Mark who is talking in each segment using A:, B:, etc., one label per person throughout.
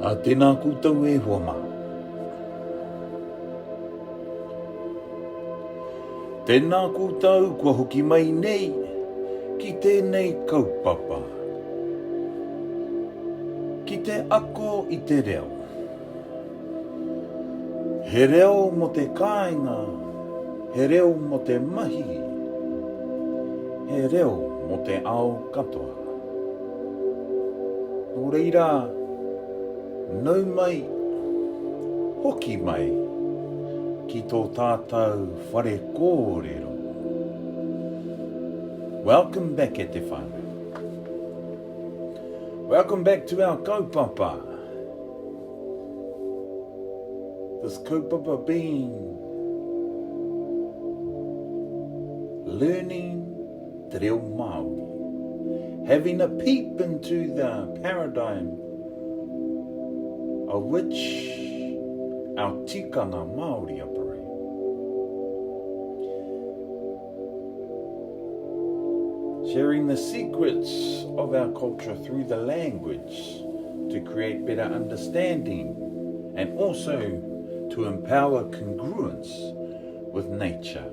A: A tēnā koutou e hoa mā. Tēnā koutou kua hoki mai nei ki tēnei kaupapa. Ki te ako I te reo. He reo mo te kāinga, he reo mo te mahi, he reo mo te ao katoa. Nō reira, nau mai, hoki mai, ki tō tātou whare kōrero. Welcome back e te whānau. Welcome back to our kaupapa. This kaupapa being learning te reo Māori, having a peep into the paradigm of which our tikanga Māori operate. Sharing the secrets of our culture through the language to create better understanding and also to empower congruence with nature.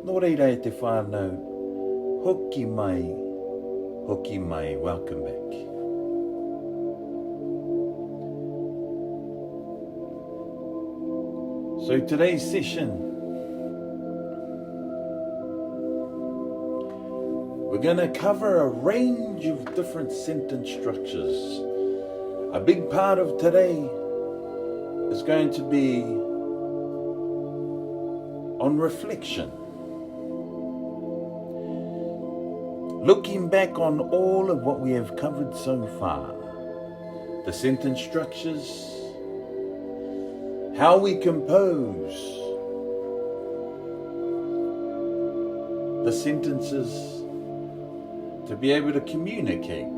A: Nō reira e te whānau, hoki mai, welcome back. So today's session, we're going to cover a range of different sentence structures. A big part of today is going to be on reflection. Looking back on all of what we have covered so far. The sentence structures, how we compose the sentences to be able to communicate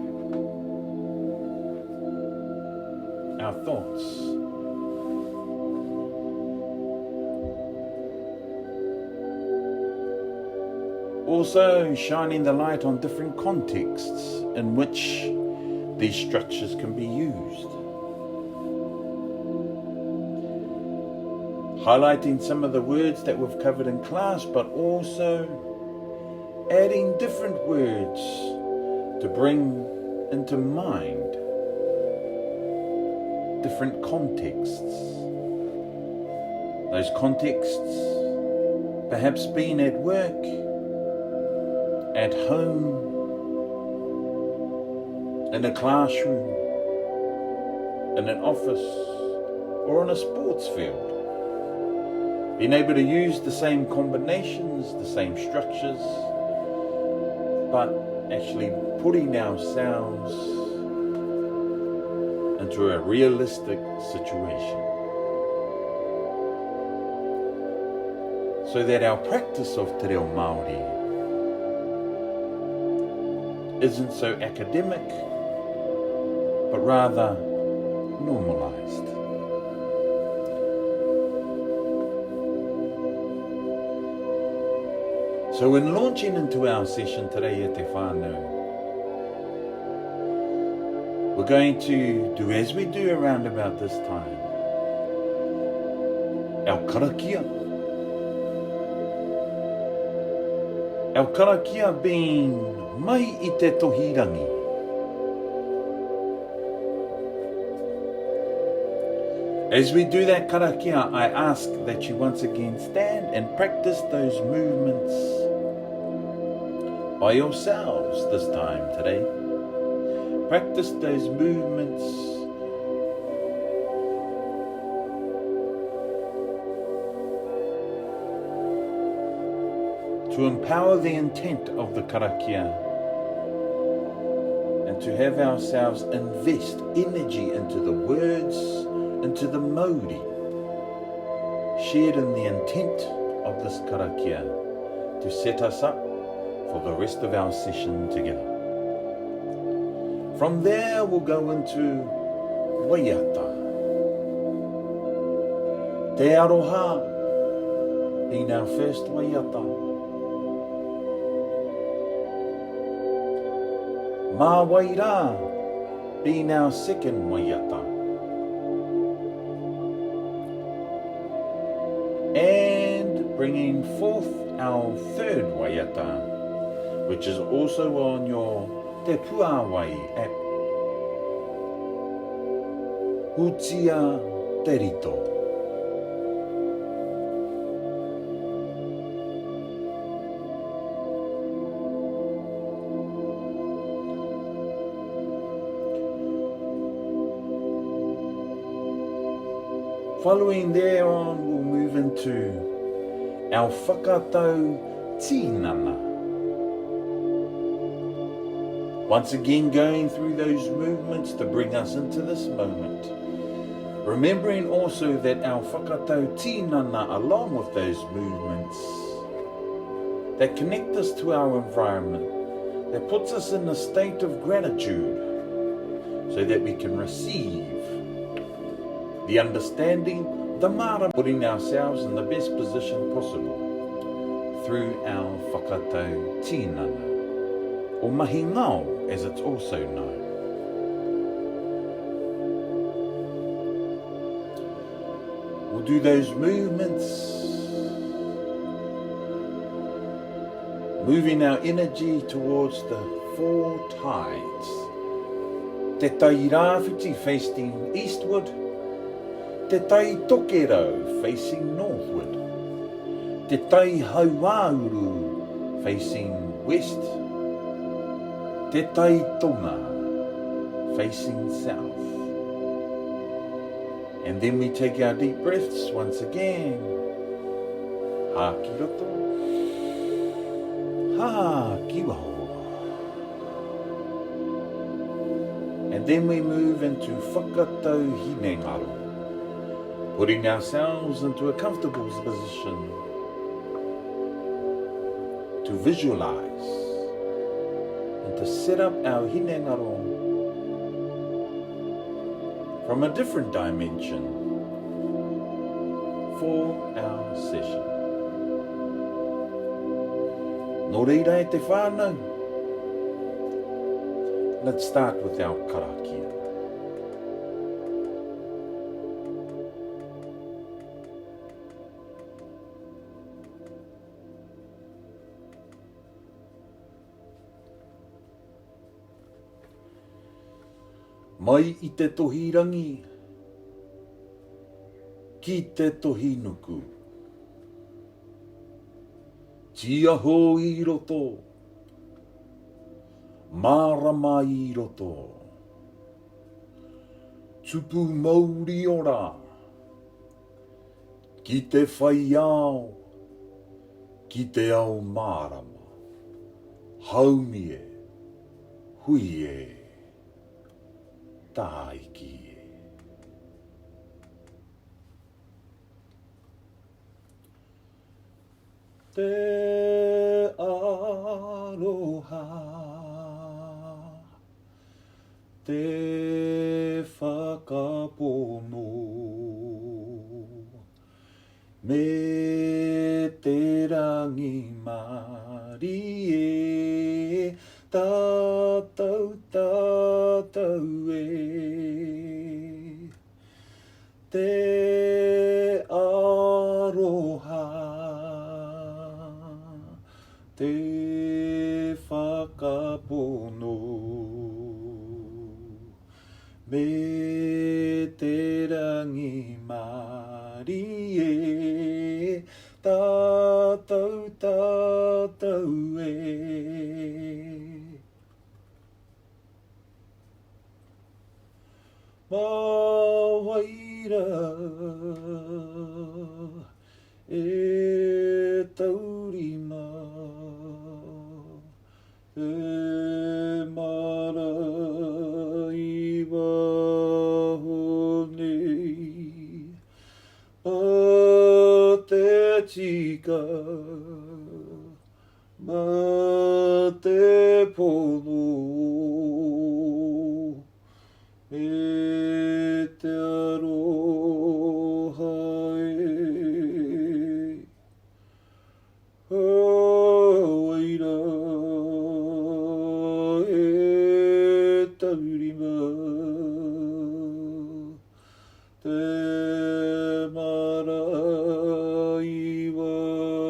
A: our thoughts. Also shining the light on different contexts in which these structures can be used. Highlighting some of the words that we've covered in class, but also adding different words to bring into mind different contexts. Those contexts perhaps being at work, at home, in a classroom, in an office, or on a sports field. Being able to use the same combinations, the same structures, but actually putting ourselves into a realistic situation. So that our practice of te reo Māori isn't so academic, but rather normalized. So in launching into our session today e te whānau, we're going to do as we do around about this time, our Karakia. Our Karakia being mai I te tohi rangi. As we do that karakia, I ask that you once again stand and practice those movements by yourselves this time today. Practice those movements to empower the intent of the karakia and to have ourselves invest energy into the words, into the MURI, shared in the intent of this karakia to set us up for the rest of our session together. From there we'll go into Waiata. Te aroha being our first Waiata. Mahara being our second Waiata. bringing forth our third Waiata, which is also on your Te Puāwai app. Hutia Te Rito. Following there on, we'll move into our Whakatau Tinana. Once again going through those movements to bring us into this moment. Remembering also that our Whakatau Tinana, along with those movements, that connect us to our environment, that puts us in a state of gratitude so that we can receive the understanding, the Mahara, putting ourselves in the best position possible through our Whakatau Tinana, or Mahingao as it's also known. We'll do those movements, moving our energy towards the four tides. Te tai rāwhiti facing eastward, Te tai tokero facing northward, Te tai hauauru facing west, Te tai tonga facing south. And then we take our deep breaths once again. Ha ki roto, ha ki WAHO. And then we move into Whakatau Hinengaro, putting ourselves into a comfortable position to visualize and to set up our Hinengaro from a different dimension for our session. Nō reira e te whānau, let's start with our Karakia. Mai I te tohi rangi, ki te tohi nuku. Ti ahau I roto, marama I roto. Tupu MAUÜ ora, ki te whai ao, ki te ao marama. Haumi e, hui e. Taiki e. Te aroha, te whakapono, me te rangi mari e, tātou e. Te aroha, te whakapono, me te rangi mari e, tātou e. Mawaira e taurima e mara I WAHO nei a te tika ma te pono e te aroha e hawaira e taurima te mara I WAHO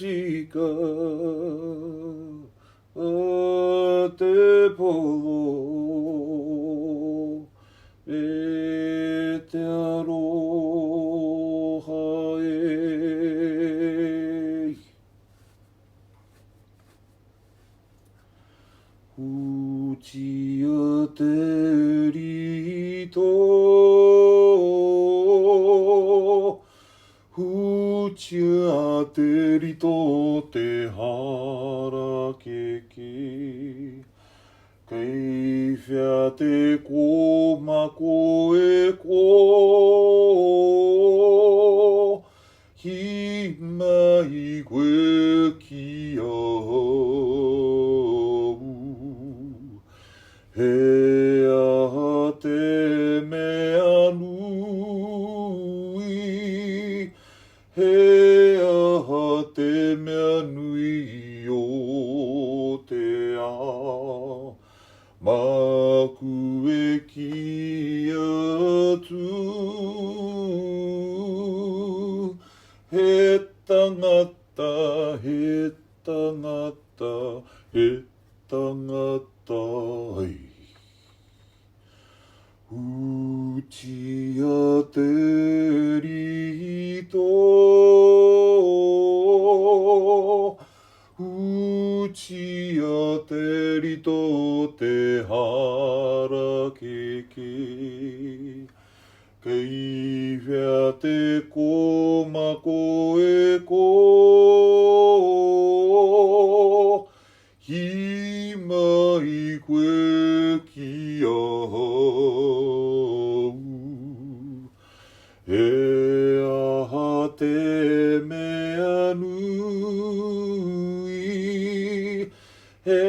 A: shika te polo e te aroha e Utia te rito Utia te rito te hara keke Kei whia te kōmako e ko Hi mai koe ki ahau He aha te mea nui He aha te mea nui o te ao Maku e ki atu He tangata, he tangata, he tangata ai Utia te rito Utia te rito te hara keke Kei whia te kōmako e ko Hi mai koe ki ahau He aha te mea nui He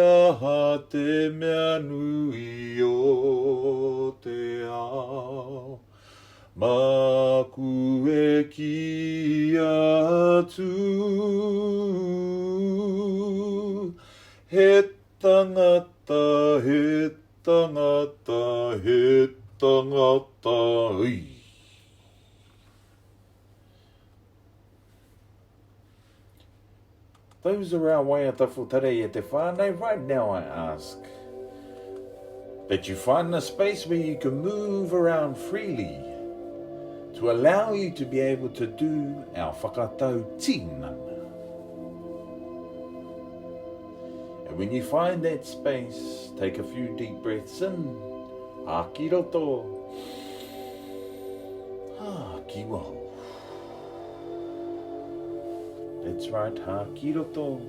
A: aha te mea nui o te ao Maku e ki atu He tangata, he tangata, he tangata ai Those are our Waiata whutare e te whānau. Right now I ask that you find a space where you can move around freely to allow you to be able to do our Whakatau Tinana. And when you find that space, take a few deep breaths in. Ki roto. Ki WAHO. That's right, ki roto.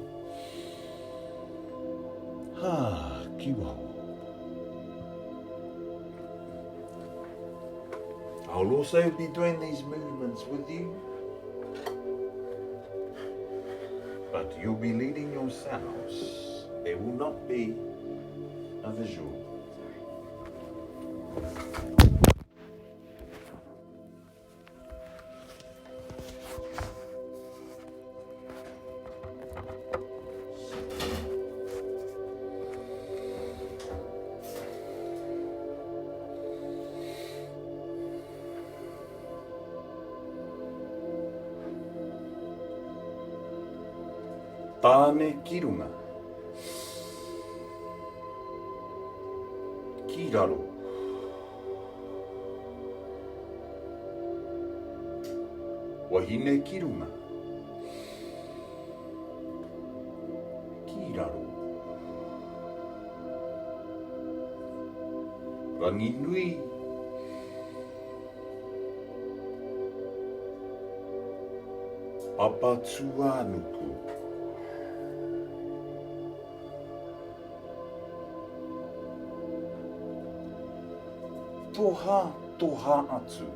A: Ki WAHO. I'll also be doing these movements with you, but you'll be leading yourselves. There will not be a visual. Tāne ki runga. Ki RARO. Wahine ki runga. Ki RARO. Rangi nui. Apatsuanuku. Toha atu.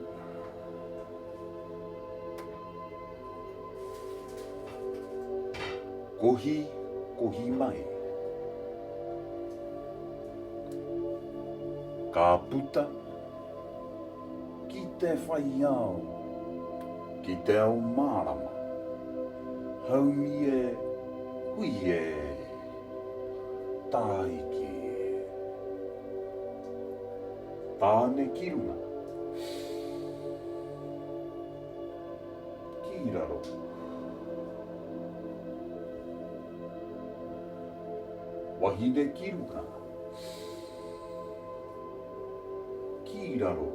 A: Kohi mai. Ka puta ki te whaiao, ki te au marama. Haumi e, hui e, tāiki. Tāne ki runga. Ki RARO. Wahine ki runga. Ki raro.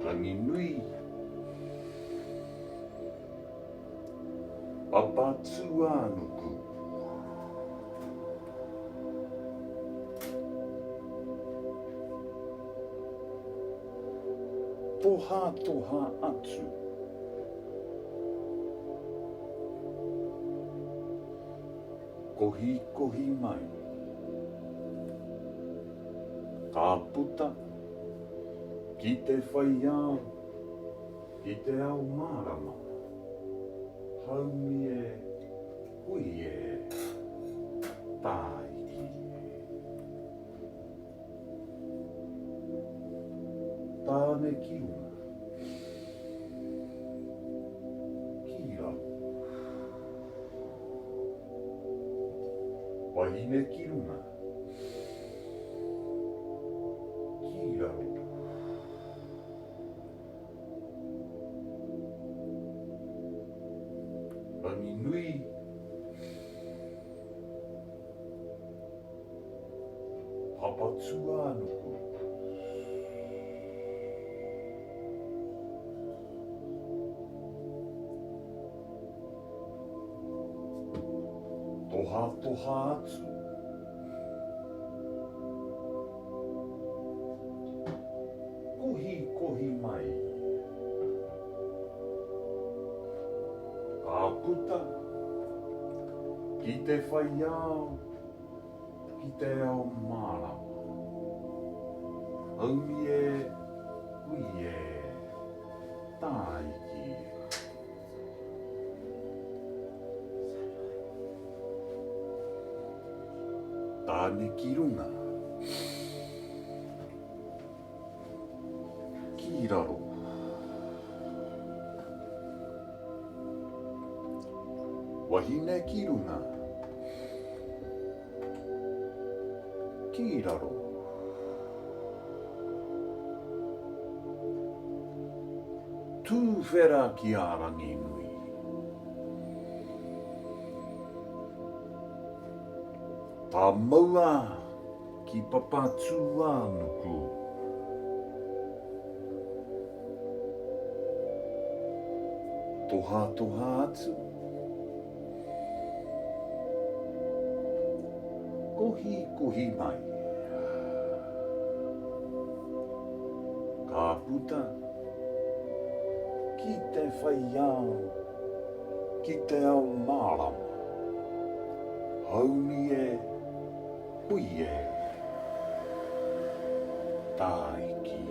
A: Rangi nui. Papatsu anuku. Toha toha atsu. Kohi kohi mai. Ka puta. Ki te whai au. Ki te au marama. Haumi e. Hui e. Tai ki. Tāne ki runga. Ki raro. Wahine ki runga. Ki raro. Rangi nui. Papatsu anuku. Toha toha atsu. Kohi kohi mai. Ka puta. Ki te whai au. Ki te ao marama. Haumi e. Hui e. Tai ki. Tāne ki runga. Ki raro. Wahine ki runga. Ki raro. Tū whera ki Aronga Nui. Tā maua ki papatū anuku. Toha toha atu. Kohi kohi mai. Ka puta. Ki te whai au. Ki te ao marama. Haumi e. Hui e. Tai ki.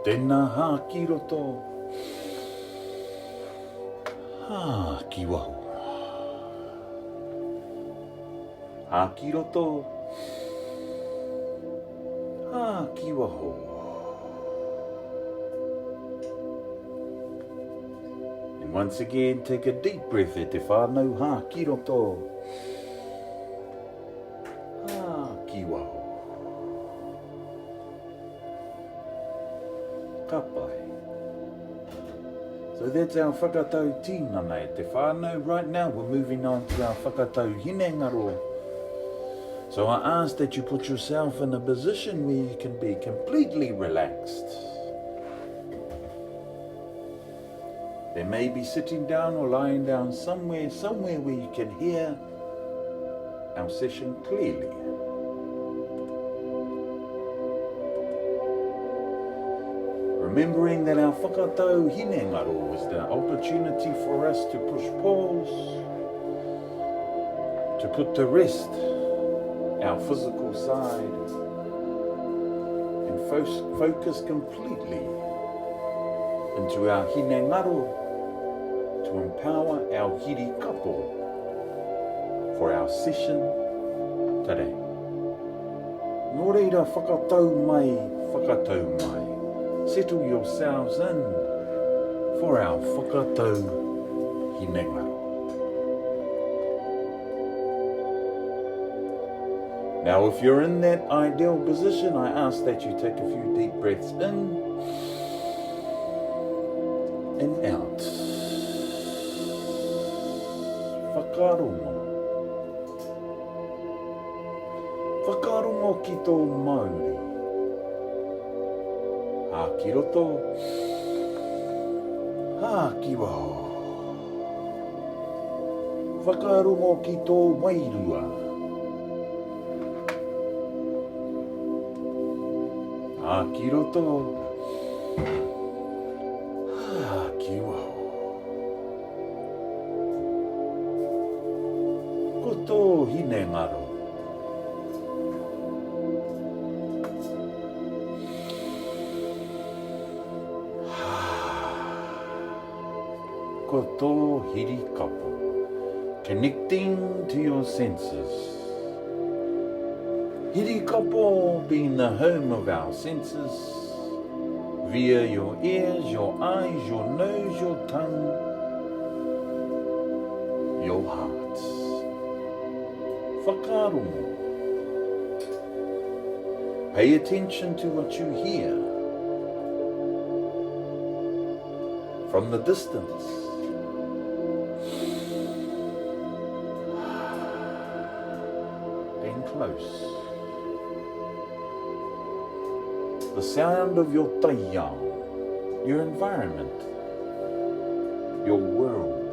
A: TÄNÄ ki roto. Ki WAHO. Ki roto. Ki WAHO. And once again, take a deep breath e te whānau ki roto. Ki WAHO. Ka pai. So that's our Whakatau Tinana e te whānau. Right now we're moving on to our Whakatau Hinengaro. So I ask that you put yourself in a position where you can be completely relaxed. They may be sitting down or lying down somewhere where you can hear our session clearly. Remembering that our Whakatau Hinengaro is the opportunity for us to push pause, to put to rest our physical side and focus completely into our Hinengaro to empower our hiri kapo for our session today. Nō reira whakatau mai. Settle yourselves in for our Whakatau Hinengaro. Now, if you're in that ideal position, I ask that you take a few deep breaths in and out. Whakarongo. Whakarongo ki tō MAUÍ. Hā ki roto. Hā ki WAHO. Whakarongo ki tō wairua. Hā ki roto. Hā ki WAHO. Ko tō Hinengaro. Ko tō hirikapo. Connecting to your senses. Hirikapo being the home of our senses, via your ears, your eyes, your nose, your tongue, your heart. Whakarongo. Pay attention to what you hear from the distance. Close. The sound of your tēnei, your environment, your world.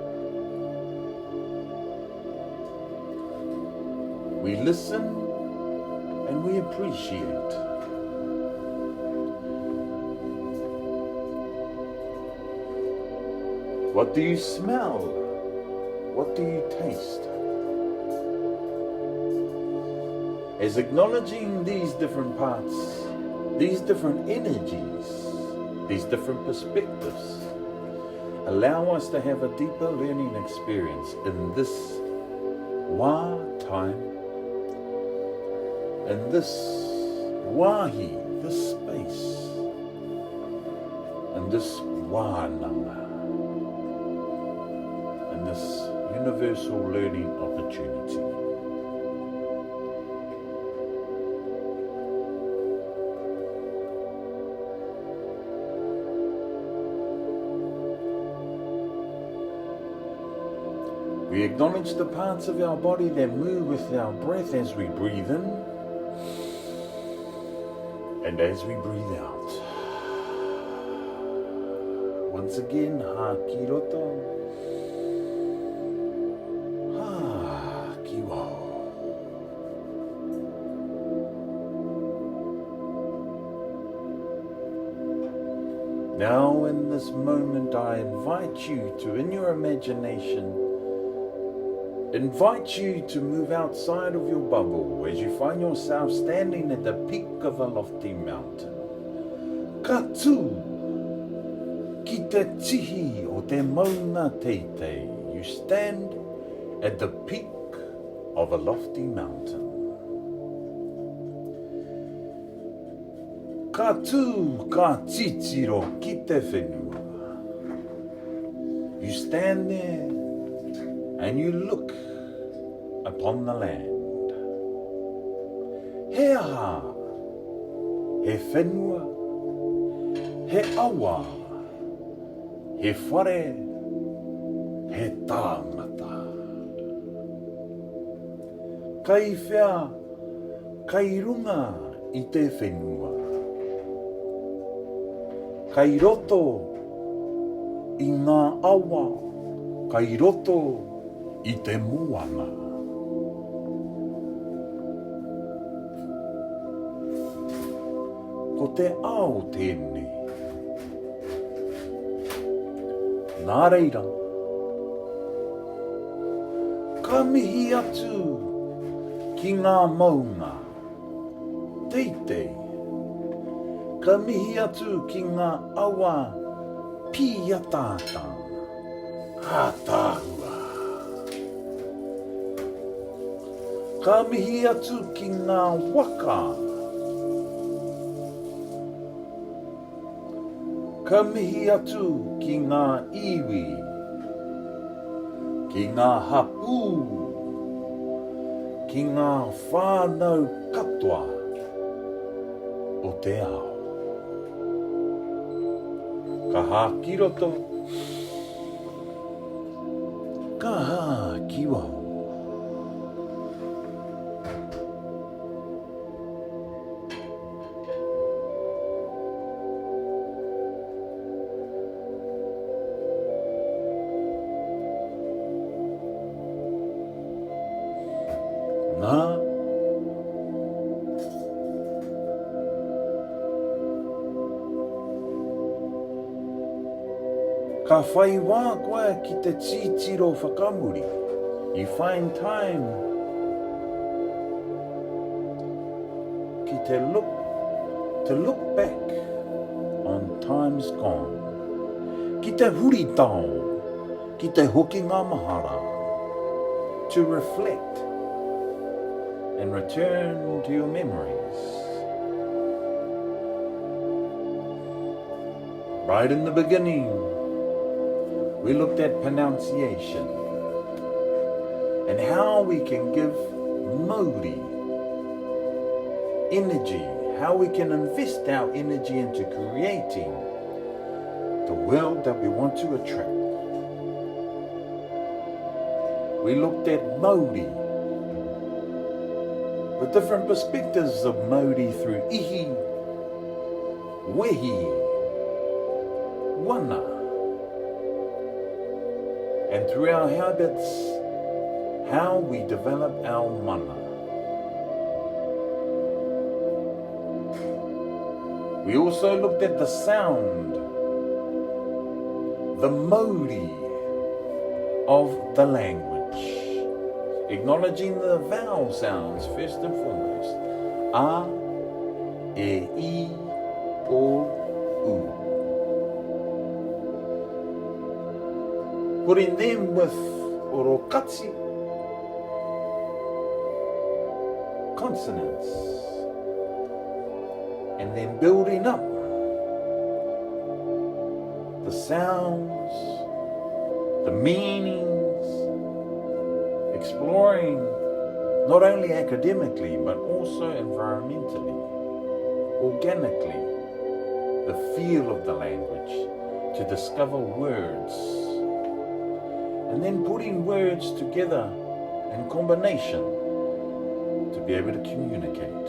A: We listen and we appreciate. What do you smell? What do you taste? As acknowledging these different parts, these different energies, these different perspectives, allow us to have a deeper learning experience in this wā time, in this wāhi, this space, in this wānanga, in this universal learning opportunity. We acknowledge the parts of our body that move with our breath as we breathe in and as we breathe out. Once again, hā ki roto, hā ki WAHO. Now in this moment I invite you to, in your imagination, invite you to move outside of your bubble as you find yourself standing at the peak of a lofty mountain. Ka tū ki te tihi o te maunga teitei. You stand at the peak of a lofty mountain. Ka tū ka titiro ki te whenua. You stand there and you look upon the land. He aha, he whenua, he awa, he whare, he tāngata. Kai whea, kai runga i te whenua. Kai roto i ngā awa, kai roto i te moanga. Ko te ao tēnei. Nā reira. Ka mihi atu ki ngā maunga. Teitei. Ka mihi atu ki ngā awa pēhea. Hātāhua. Ka mihi atu ki ngā waka. Ka mihi atu ki ngā iwi. Ki ngā hapu. Ki ngā whānau katoa o te ao. Ka hā ki roto. Kaha ki waho. Nā ka whai wā koe ki te titiro whakamuri. You find time ki te to look back on times gone. Ki te huri tau, ki te Hokinga Mahara. To reflect and return to your memories. Right in the beginning, we looked at pronunciation and how we can give MURI energy, how we can invest our energy into creating the world that we want to attract. We looked at MURI, the different perspectives of MURI through ihi, wehi, wana, and through our habits, how we develop our mana. We also looked at the sound, the MURI of the language, acknowledging the vowel sounds first and foremost. A, e, I, o, u. Putting them with orokatsi, consonants, and then building up the sounds, the meanings, exploring not only academically but also environmentally, organically, the feel of the language, to discover words, and then putting words together in combination to be able to communicate.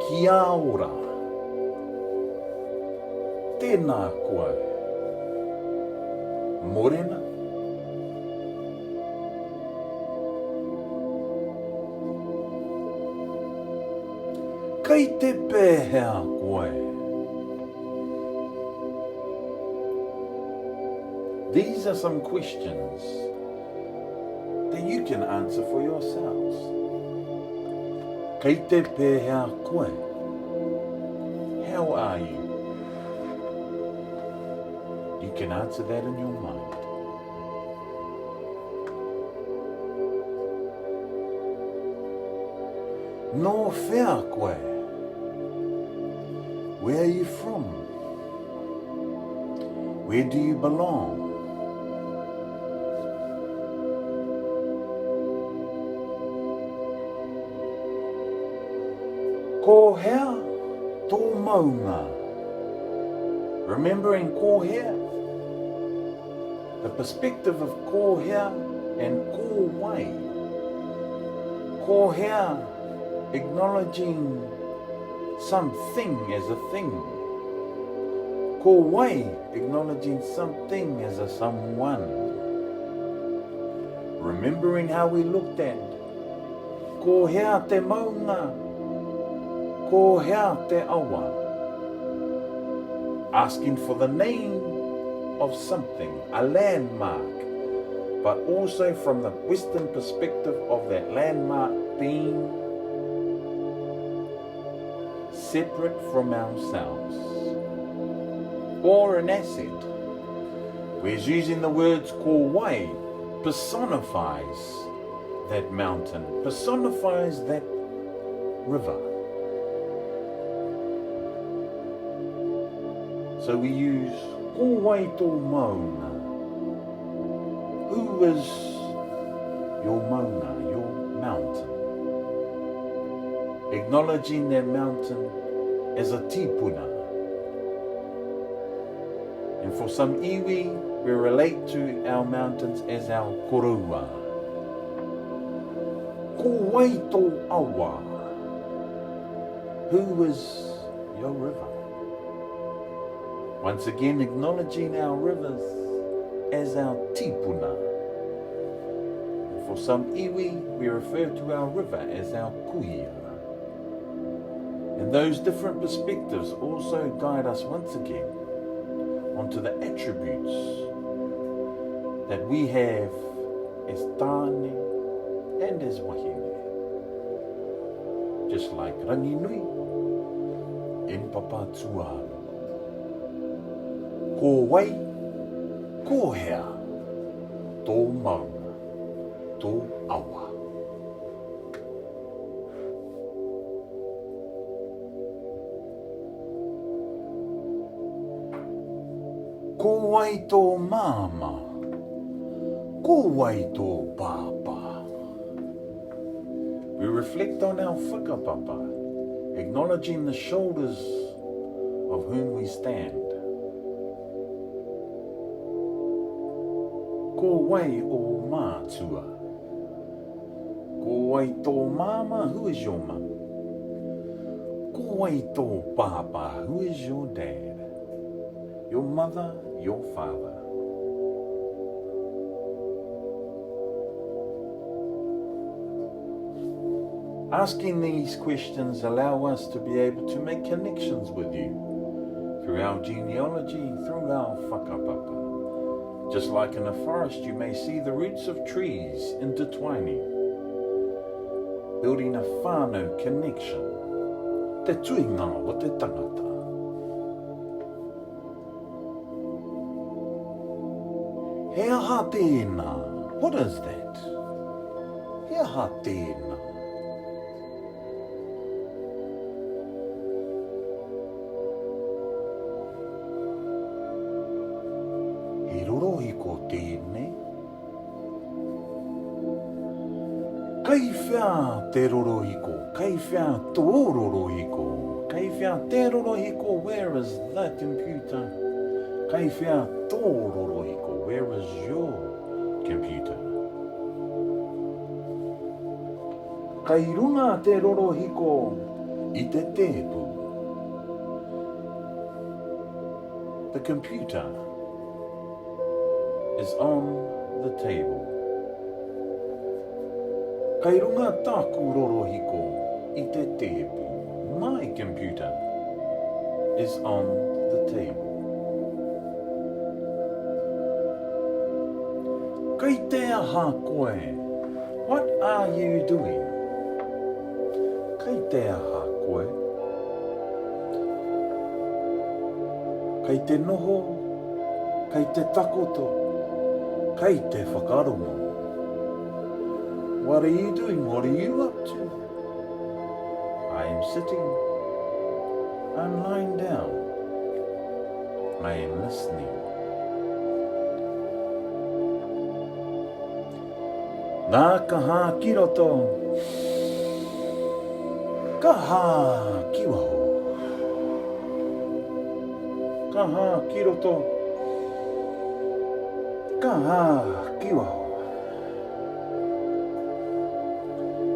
A: Kia ora, tēnā koe, morena, kei te pēhea koe. These are some questions that you can answer for yourselves. Kei te pēhea koe. How are you? You can answer that in your mind. No whea koe. Where are you from? Where do you belong? Ko hea tō maunga. Remembering ko hea, the perspective of ko hea and ko wai. Ko hea, acknowledging something as a thing. Ko wai, acknowledging something as a someone. Remembering how we looked at ko hea te maunga, ko hea te awa. Asking for the name of something, a landmark, but also from the Western perspective of that landmark being separate from ourselves, or an asset. Whereas using the words ko wai personifies that mountain, personifies that river. So we use ko wai tō maunga. Who is your maunga, your mountain? Acknowledging that mountain as a tipuna. And for some iwi, we relate to our mountains as our korua. Ko wai tō awa. Who is your river? Once again, acknowledging our rivers as our tipuna. And for some iwi, we refer to our river as our kuia. And those different perspectives also guide us once again onto the attributes that we have as tēnei and as wahine. Just like Aronga Nui in Papa Tualu. Ko wai, ko hea, tō maunga, tō awa. Ko wai tō māma, ko wai tō pāpā. We reflect on our whakapapa, acknowledging the shoulders of whom we stand. Ko wai o mātua. Ko wai tō māma, who is your mum? Ko wai tō pāpā, who is your dad? Your mother, your father. Asking these questions allow us to be able to make connections with you through our genealogy, through our whakapapa. Just like in a forest, you may see the roots of trees intertwining, building a whānau connection. Te Tūingoa o te tangata. He aha tēnā. What is that? He aha tēnā. He rorohi ko tēnei. Kai whia te rorohi ko. Kai whia tō rorohi ko. Kai whia te rorohi ko. Where is the computer? Kai whia tō rorohi ko. Where is your computer? Kai runga te rorohi ko I te tēpu. The computer is on the table. Kai runga tāku rorohi ko I te tēpu. My computer is on the table. Kai te aha koe, what are you doing? Kai te aha koe. Kai te noho, kai te takoto, kai te whakarongo. What are you doing? What are you up to? I am sitting. I'm lying down. I am listening. Nā ka hā ki roto, ka hā ki waho. Ka hā ki roto, ka hā ki waho.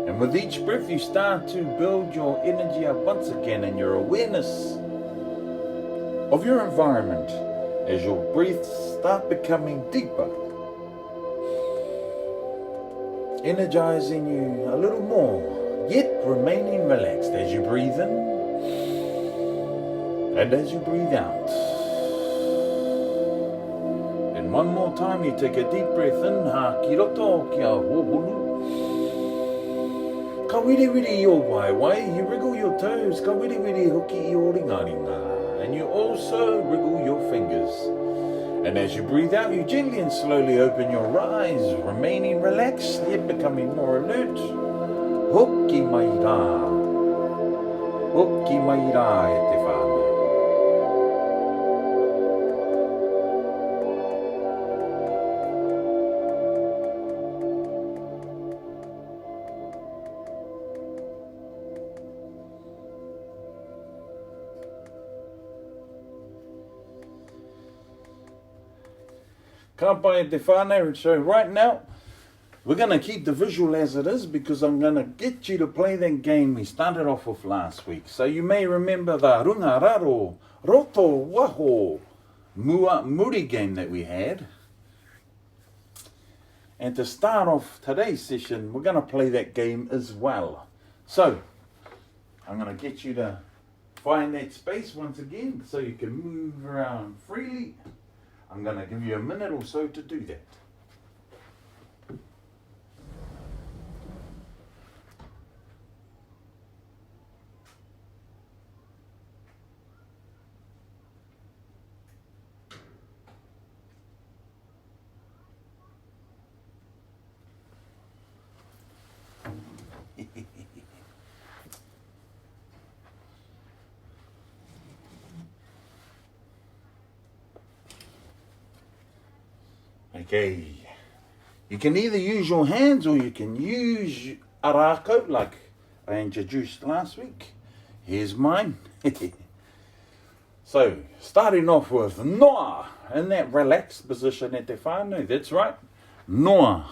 A: And with each breath you start to build your energy up once again and your awareness of your environment as your breaths start becoming deeper. Energizing you a little more, yet remaining relaxed as you breathe in and as you breathe out. And one more time, you take a deep breath in, ha ki roto kia hohonu. Ka wiri wiri I o waiwai, you wriggle your toes, ka wiri wiri hoki I o ringa ringa. And you also wriggle your fingers. And as you breathe out, you gently and slowly open your eyes, remaining relaxed, yet becoming more alert. Hoki mai rā. Hoki mai rā e te whānau. Ka pai te whānau. So right now, we're going to keep the visual as it is because I'm going to get you to play that game we started off with last week. So you may remember the RUNGA, RARO, ROTO, WAHO, MURI game that we had. And to start off today's session, we're going to play that game as well. So I'm going to get you to find that space once again so you can move around freely. I'm going to give you a minute or so to do that. Okay, you can either use your hands or you can use a rākau like I introduced last week. Here's mine. So, starting off with noa, in that relaxed position at te whānau, that's right, noa.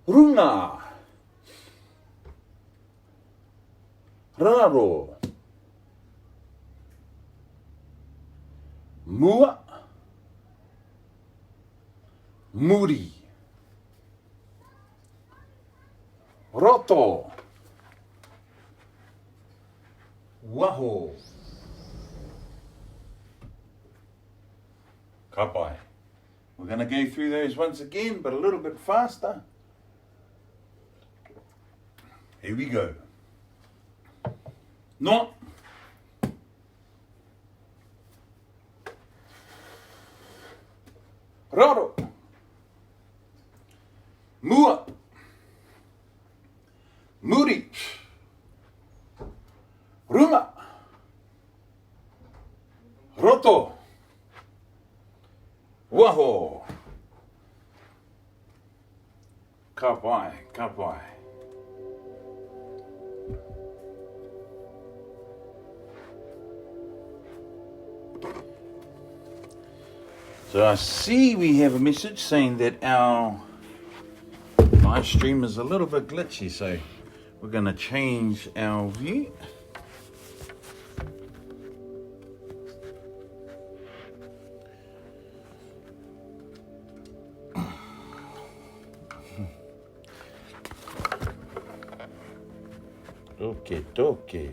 A: Runga, raro, mua, muri, roto, WAHO, ka pai. We're going to go through those once again, but a little bit faster. Here we go. No. Raro. Mua. Muri. Runga. Roto. WAHO. Ka pai, ka pai. So I see we have a message saying that our live stream is a little bit glitchy, so we're going to change our view. Okay.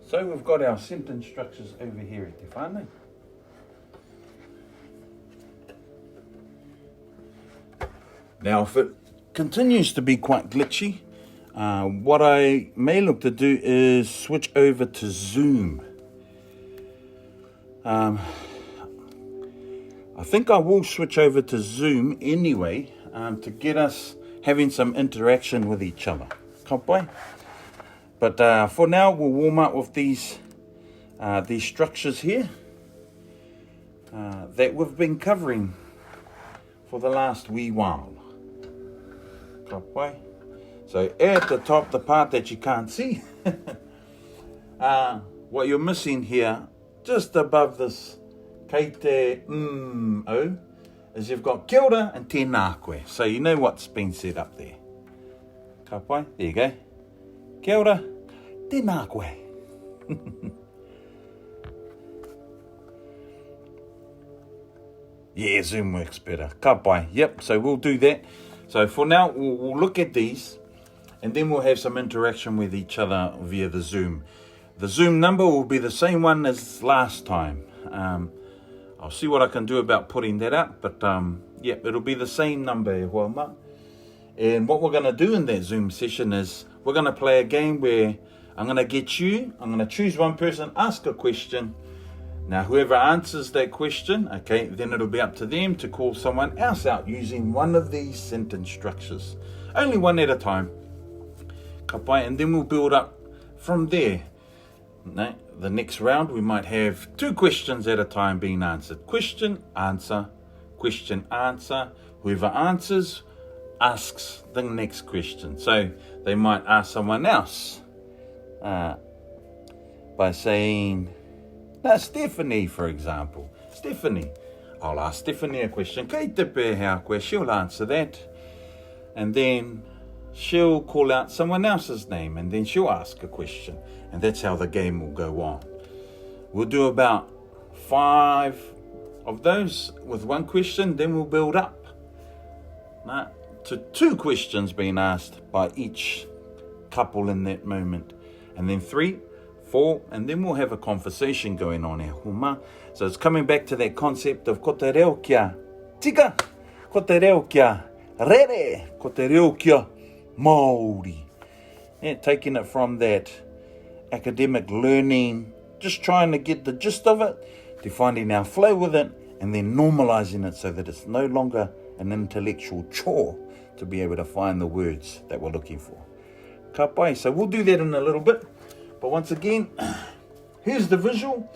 A: So we've got our sentence structures over here at te whānau. Now if it continues to be quite glitchy, what I may look to do is switch over to Zoom. I think I will switch over to Zoom anyway to get us having some interaction with each other. Ka pai? But for now, we'll warm up with these structures here that we've been covering for the last wee while. Ka pai? So at the top, the part that you can't see, what you're missing here, just above this kei te o, is you've got kia ora and tēnā koe. So you know what's been set up there. Ka pai? There you go. Kia ora, tēnā koe. Yeah, Zoom works better. Ka pai. Yep, so we'll do that. So for now, we'll look at these, and then we'll have some interaction with each other via the Zoom. The Zoom number will be the same one as last time. I'll see what I can do about putting that up, but yeah, it'll be the same number. And what we're going to do in that Zoom session is we're going to play a game where I'm going to choose one person, ask a question, Now, whoever answers that question, okay, then it'll be up to them to call someone else out using one of these sentence structures. Only one at a time. Ka pai, and then we'll build up from there. No, the next round, we might have 2 questions at a time being answered. Question, answer, question, answer. Whoever answers asks the next question. So they might ask someone else by saying, now, Stephanie, for example. Stephanie. I'll ask Stephanie a question. Kei te pēhea koe, she'll answer that. And then she'll call out someone else's name, and then she'll ask a question. And that's how the game will go on. We'll do about 5 of those with 1 question, then we'll build up to 2 questions being asked by each couple in that moment. And then 3, 4, and then we'll have a conversation going on here. So it's coming back to that concept of ko te reo kia tika, ko te reo kia rere, ko te reo kia MAUÍ. Yeah, taking it from that academic learning, just trying to get the gist of it, to finding our flow with it, and then normalizing it so that it's no longer an intellectual chore to be able to find the words that we're looking for. Ka pai. So we'll do that in a little bit. But once again, here's the visual.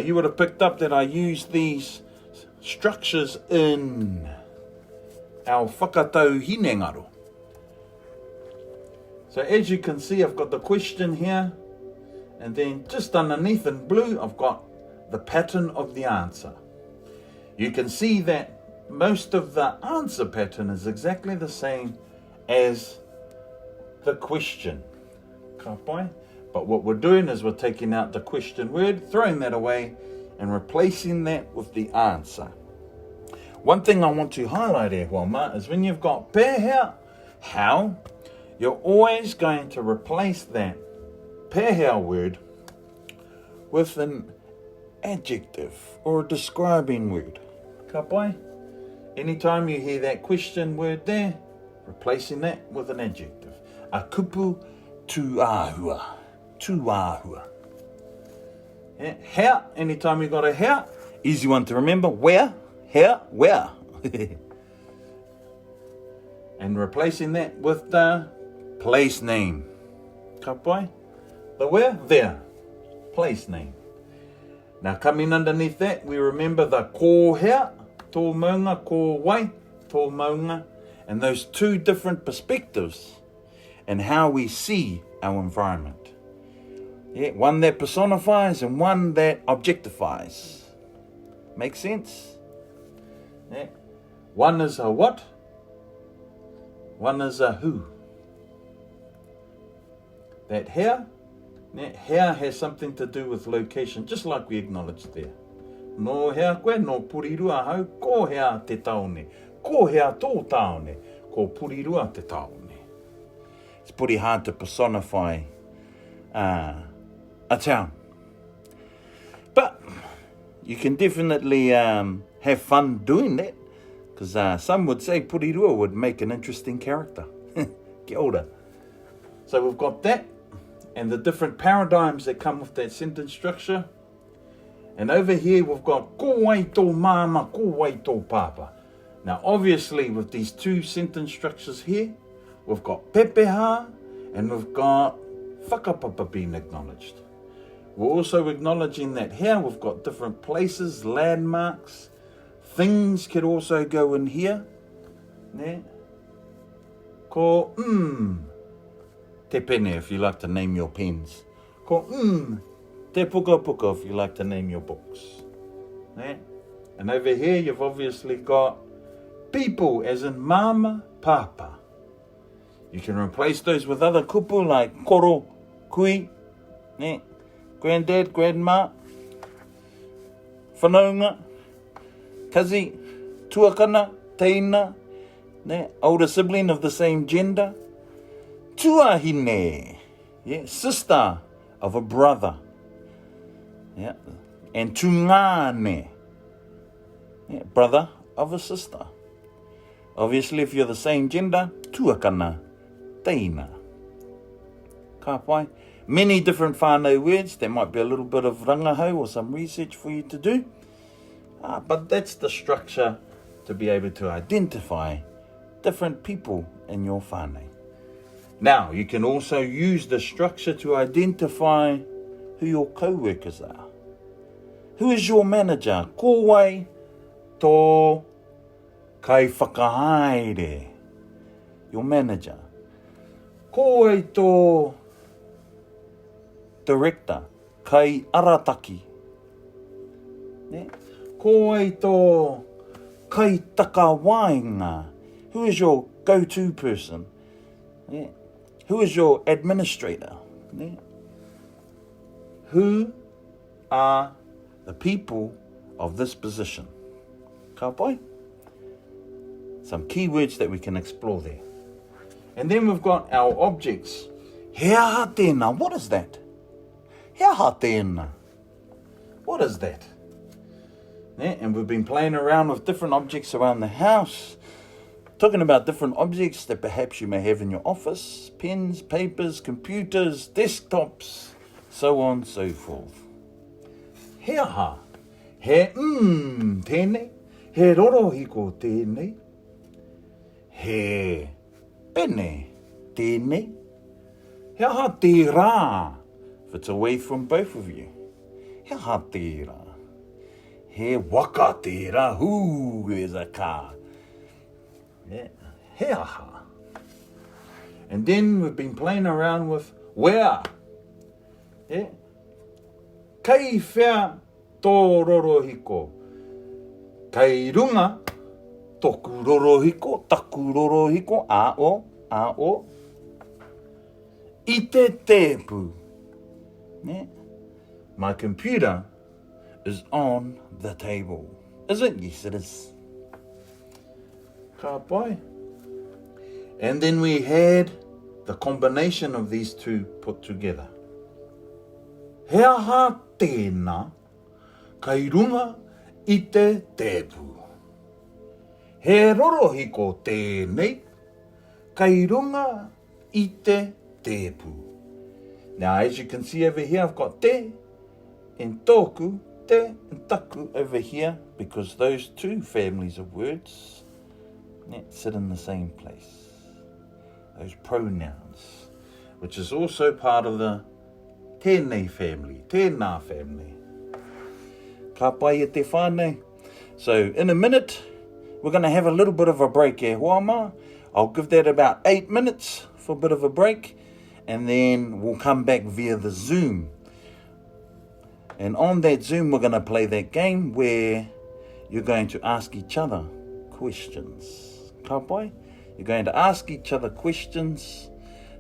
A: You would have picked up that I used these structures in our Whakatau Hinengaro. So as you can see, I've got the question here, and then just underneath in blue, I've got the pattern of the answer. You can see that most of the answer pattern is exactly the same as the question. Ka pai? But what we're doing is we're taking out the question word, throwing that away, and replacing that with the answer. One thing I want to highlight here, Wama, is when you've got pēhea, how, you're always going to replace that pēhea word with an adjective or a describing word. Ka pai? Anytime you hear that question word there, replacing that with an adjective. A kupu tūāhua. Tūāhua. Yeah. How, anytime you got a how, easy one to remember. Where, how, where. And replacing that with the place name. Ka pai? The where, there. Place name. Now coming underneath that, we remember the ko hea, tō maunga, ko wai, tō maunga, and those 2 different perspectives and how we see our environment. Yeah, one that personifies and one that objectifies. Make sense? Yeah. One is a what? One is a who. That here has something to do with location, just like we acknowledged there. No hea koe, no purirua ahau, ko hea te taone, ko hea tō taone, ko purirua te taone. It's pretty hard to personify a town. But you can definitely have fun doing that, because some would say purirua would make an interesting character. Kia ora. So we've got that, and the different paradigms that come with that sentence structure. And over here we've got ko wai tō māma, ko wai tō papa. Now obviously with these 2 sentence structures here, we've got pēhea and we've got whakapapa being acknowledged. We're also acknowledging that here we've got different places, landmarks, things could also go in here. Ne? Ko te pene if you like to name your pens. Ko te puka puka if you like to name your books. Ne? And over here you've obviously got people as in mama, papa. You can replace those with other kupu like koro, kui, ne? Granddad, grandma, whanaunga, kazi, tuakana, tēnā, ne? Older sibling of the same gender. Tuahine, yeah? Sister of a brother. Yeah? And tūngane, yeah? Brother of a sister. Obviously, if you're the same gender, tuakana, tēnā. Ka pai. Many different whānau words. There might be a little bit of rangahau or some research for you to do. But that's the structure to be able to identify different people in your whānau. Now, you can also use the structure to identify who your co-workers are. Who is your manager? Ko wai tō kai whakahaere. Your manager. Ko wai tō director. Kai arataki. Ne? Ko wai tō kai takawainga. Who is your go-to person? Ne? Who is your administrator? Ne? Who are the people of this position? Ka pai? Some keywords that we can explore there. And then we've got our objects. He aha tēnā. What is that? He aha tēnā. What is that? Yeah, and we've been playing around with different objects around the house. Talking about different objects that perhaps you may have in your office. Pens, papers, computers, desktops, so on and so forth. He aha. He tēnei. He roro hiko tēnei. He pēne tēnei. He aha tērā. If it's away from both of you. He aha tērā. He waka tērā. Ooh, there's a car. Yeah. He aha. And then we've been playing around with where. Yeah. Kai whea tō roro hiko. Kai runga tōku roro hiko, taku roro hiko, a-o. I te tēpu. Yeah. My computer is on the table. Is it? Yes, it is. Ka pai. And then we had the combination of these two put together. He aha tēnā, kai runga I te tēpu. He roro hiko tēnei, kai runga I te tēpu. Now, as you can see over here, I've got te and tōku, te and taku over here, because those two families of words sit in the same place. Those pronouns, which is also part of the tēnei family, TÄNÄ family. Ka pai e te whānau. So, in a minute, we're going to have a little bit of a break here, Huama. I'll give that about 8 minutes for a bit of a break, and then we'll come back via the Zoom. And on that Zoom, we're going to play that game where you're going to ask each other questions. Ka pai? You're going to ask each other questions.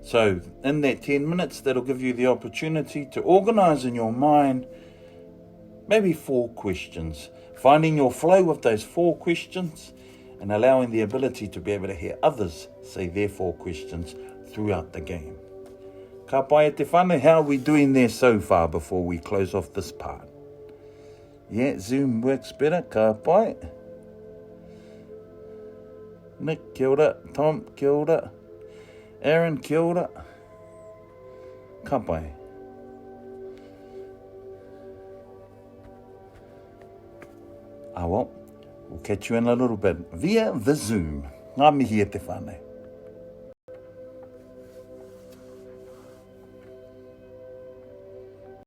A: So, in that 10 minutes, that'll give you the opportunity to organise in your mind maybe 4 questions, finding your flow with those 4 questions and allowing the ability to be able to hear others say their 4 questions throughout the game. Ka pai e te whānau, how are we doing there so far before we close off this part? Yeah, Zoom works better, ka pai. Nick, kia ora. Tom, kia ora. Aaron, kia ora. Ka pai. Well, we'll catch you in a little bit via the Zoom. Ngā mihi e te whānau.